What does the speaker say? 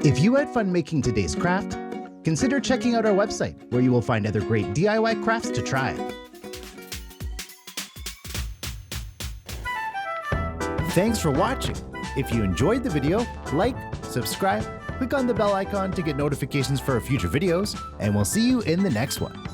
If you had fun making today's craft, consider checking out our website where you will find other great DIY crafts to try. Thanks for watching. If you enjoyed the video, like, subscribe, click on the bell icon to get notifications for our future videos, and we'll see you in the next one.